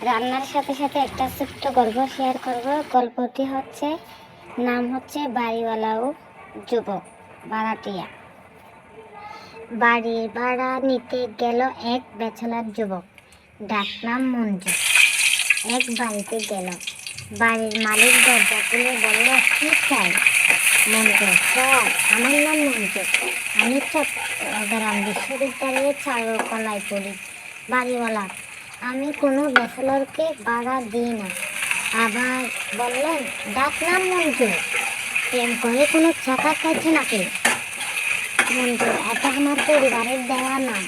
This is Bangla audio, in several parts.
রান্নার সাথে সাথে একটা ছোট্ট গল্প শেয়ার করব। গল্পটি হচ্ছে, নাম হচ্ছে বাড়িওয়ালা ও যুবক। ভাড়াটিয়া। বাড়ির ভাড়া নিতে গেল এক ব্যাচেলার যুবক, ডাকনাম মঞ্জু। এক বাড়িতে গেল, বাড়ির মালিক দরজা খুলে বলল, কি চাই? মঞ্জু, স্যার আমার নাম মঞ্জু, আমি চট্টগ্রাম বিশ্ববিদ্যালয়ে চারুকলায় পড়ি। বাড়িওয়ালা, আমি কোনো ব্যাচেলরকে ভাড়া দিই না। আবার বললেন, ডাকনাম মঞ্জু, প্রেম করে কোনো চাকা খাইছে নাকি? মঞ্জু, এটা আমার পরিবারের দেওয়া নাম,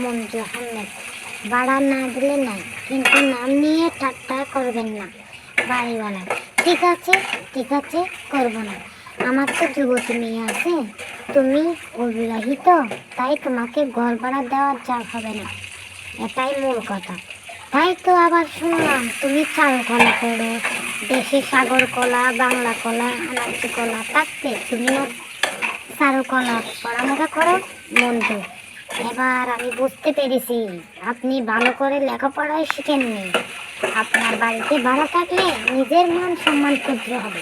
মঞ্জু আহমেদ। ভাড়া না দিলে নাই, কিন্তু নাম নিয়ে ঠাট্টা করবেন না। বাড়িওয়ালা, ঠিক আছে ঠিক আছে, করব না। আমার তো যুবতী মেয়ে আছে, তুমি অবিবাহিত, তাই তোমাকে ঘর ভাড়া দেওয়া যা হবে না, এটাই মূল কথা। তাই তো আবার শুনলাম তুমি চারুকলা করো, দেশি সাগর কলা, বাংলা কলা, আনাচি কলা থাকতে তুমি চারুকলা পড়ালেখা করো। মঞ্জু, এবার আমি বুঝতে পেরেছি আপনি ভালো করে লেখাপড়াই শিখেননি। আপনার বাড়িতে ভাড়া থাকলে নিজের মান সম্মান ক্ষুদ্র হবে।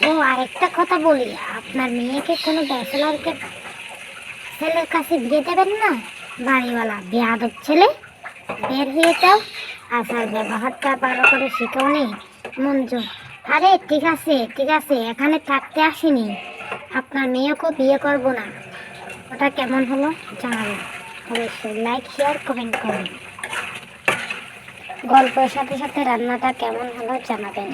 ও আরেকটা কথা বলি, আপনার মেয়েকে কোনো ব্যাচেলারকে ছেলের কাছে বিয়ে দেবেন না। বাড়িওয়ালা, বেয়াদব ছেলে, বের হয়ে যাও, আসার ব্যবহারটা ভালো করে শিখেও নেই। মঞ্জু, আরে ঠিক আছে ঠিক আছে, এখানে থাকতে আসিনি, আপনার মেয়েকেও বিয়ে করব না। ওটা কেমন হলো জানাবেন, অবশ্যই লাইক শেয়ার কমেন্ট করবেন। গল্পের সাথে সাথে রান্নাটা কেমন হলো জানাবেন।